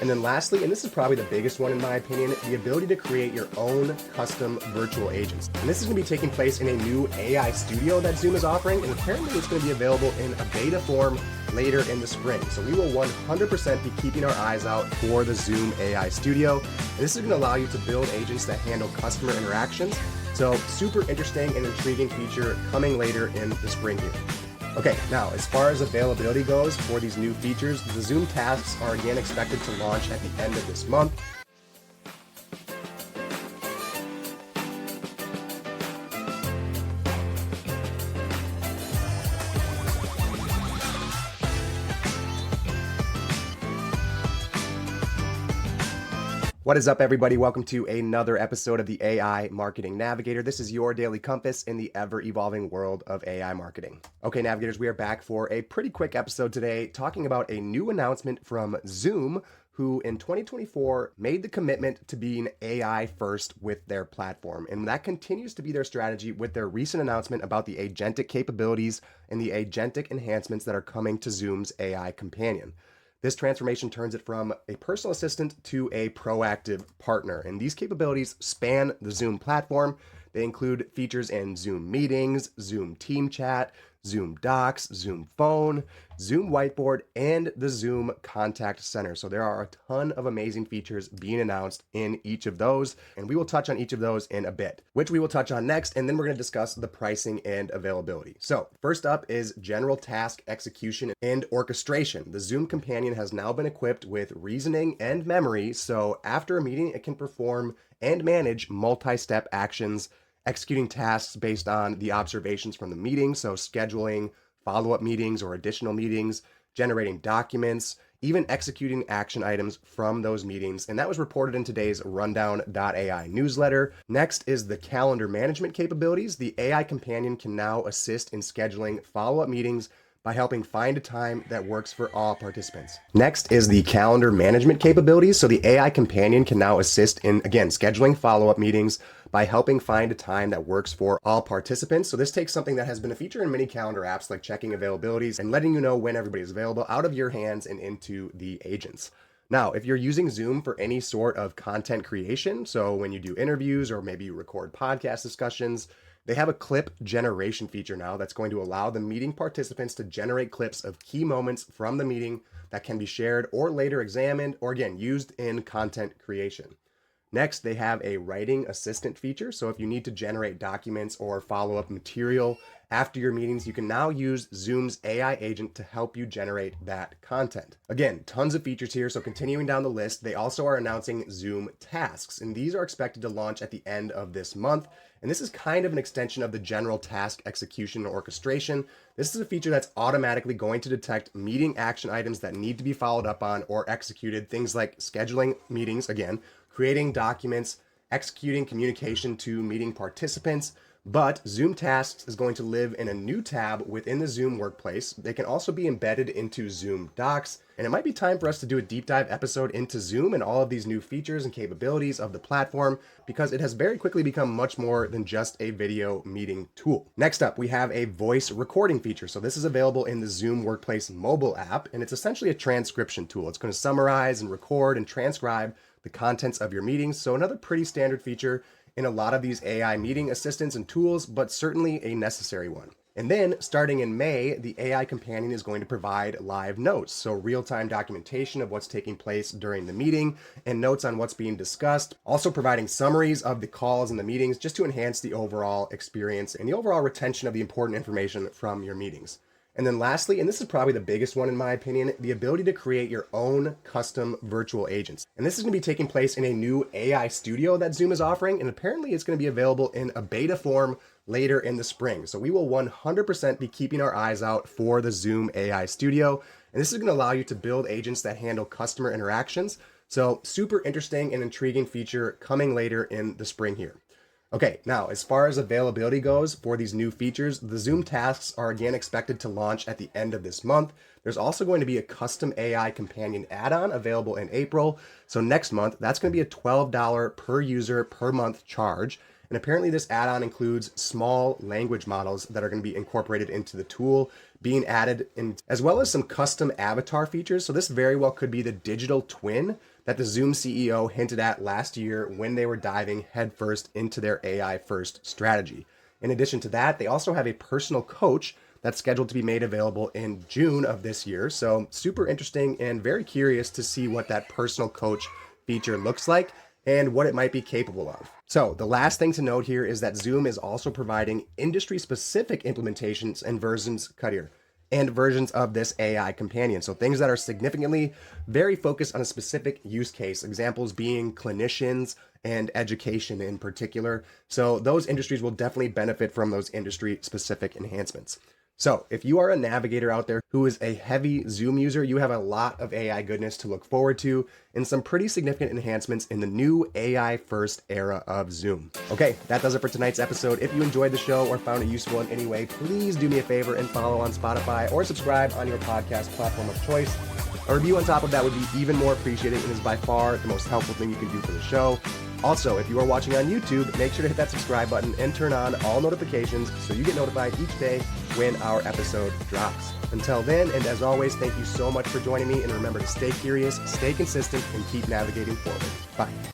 And then lastly, and this is probably the biggest one in my opinion, the ability to create your own custom virtual agents. And this is going to be taking place in a new AI studio that Zoom is offering, and apparently it's going to be available in a beta form later in the spring. So we will 100% be keeping our eyes out for the Zoom AI Studio. And this is going to allow you to build agents that handle customer interactions. So super interesting and intriguing feature coming later in the spring here. Okay, now as far as availability goes for these new features, the Zoom tasks are again expected to launch at the end of this month. What is up, everybody? Welcome to another episode of the AI Marketing Navigator. This is your daily compass in the ever-evolving world of AI marketing. Okay, Navigators, we are back for a pretty quick episode today talking about a new announcement from Zoom, who in 2024 made the commitment to being AI first with their platform. And that continues to be their strategy with their recent announcement about the Agentic capabilities and the Agentic enhancements that are coming to Zoom's AI companion. This transformation turns it from a personal assistant to a proactive partner. And these capabilities span the Zoom platform. They include features in Zoom Meetings, Zoom Team Chat, Zoom Docs, Zoom Phone, Zoom Whiteboard, and the Zoom Contact Center. So there are a ton of amazing features being announced in each of those, and we will touch on each of those in a bit, which we will touch on next, and then we're going to discuss the pricing and availability. So first up is general task execution and orchestration. The Zoom Companion has now been equipped with reasoning and memory, so after a meeting, it can perform and manage multi-step actions, executing tasks based on the observations from the meeting, so scheduling follow-up meetings or additional meetings, generating documents, even executing action items from those meetings. And that was reported in today's Rundown.ai newsletter. Next is the calendar management capabilities. The AI companion can now assist in scheduling follow-up meetings by helping find a time that works for all participants. Next is the calendar management capabilities. So the AI companion can now assist in, again, scheduling follow-up meetings by helping find a time that works for all participants. So this takes something that has been a feature in many calendar apps like checking availabilities and letting you know when everybody's available out of your hands and into the agents. Now, if you're using Zoom for any sort of content creation, so when you do interviews or maybe you record podcast discussions, they have a clip generation feature now that's going to allow the meeting participants to generate clips of key moments from the meeting that can be shared or later examined or again used in content creation. Next, they have a writing assistant feature. So if you need to generate documents or follow-up material after your meetings, you can now use Zoom's AI agent to help you generate that content. Again, tons of features here. So continuing down the list, they also are announcing Zoom tasks, and these are expected to launch at the end of this month. And this is kind of an extension of the general task execution and orchestration. This is a feature that's automatically going to detect meeting action items that need to be followed up on or executed. Things like scheduling meetings, again, creating documents, executing communication to meeting participants. But Zoom Tasks is going to live in a new tab within the Zoom Workplace. They can also be embedded into Zoom Docs. And it might be time for us to do a deep dive episode into Zoom and all of these new features and capabilities of the platform, because it has very quickly become much more than just a video meeting tool. Next up, we have a voice recording feature. So this is available in the Zoom Workplace mobile app, and it's essentially a transcription tool. It's going to summarize and record and transcribe the contents of your meetings. So another pretty standard feature in a lot of these AI meeting assistants and tools, but certainly a necessary one. And then starting in May, the AI companion is going to provide live notes. So real-time documentation of what's taking place during the meeting and notes on what's being discussed. Also providing summaries of the calls and the meetings just to enhance the overall experience and the overall retention of the important information from your meetings. And then lastly, and this is probably the biggest one in my opinion, the ability to create your own custom virtual agents. And this is going to be taking place in a new AI studio that Zoom is offering, and apparently it's going to be available in a beta form later in the spring. So we will 100% be keeping our eyes out for the Zoom AI studio, and this is going to allow you to build agents that handle customer interactions. So super interesting and intriguing feature coming later in the spring here. Okay, now as far as availability goes for these new features, the Zoom tasks are again expected to launch at the end of this month. There's also going to be a custom AI companion add-on available in April. So next month, that's going to be a $12 per user per month charge. And apparently this add-on includes small language models that are going to be incorporated into the tool, being added in, as well as some custom avatar features. So this very well could be the digital twin that the Zoom CEO hinted at last year when they were diving headfirst into their AI first strategy. In addition to that, they also have a personal coach that's scheduled to be made available in June of this year. So super interesting and very curious to see what that personal coach feature looks like and what it might be capable of. So the last thing to note here is that Zoom is also providing industry-specific implementations and versions of this AI companion. So things that are significantly very focused on a specific use case, examples being clinicians and education in particular. So those industries will definitely benefit from those industry-specific enhancements. So if you are a navigator out there who is a heavy Zoom user, you have a lot of AI goodness to look forward to and some pretty significant enhancements in the new AI first era of Zoom. Okay, that does it for tonight's episode. If you enjoyed the show or found it useful in any way, please do me a favor and follow on Spotify or subscribe on your podcast platform of choice. A review on top of that would be even more appreciated and is by far the most helpful thing you can do for the show. Also, if you are watching on YouTube, make sure to hit that subscribe button and turn on all notifications so you get notified each day when our episode drops. Until then, and as always, thank you so much for joining me, and remember to stay curious, stay consistent, and keep navigating forward. Bye.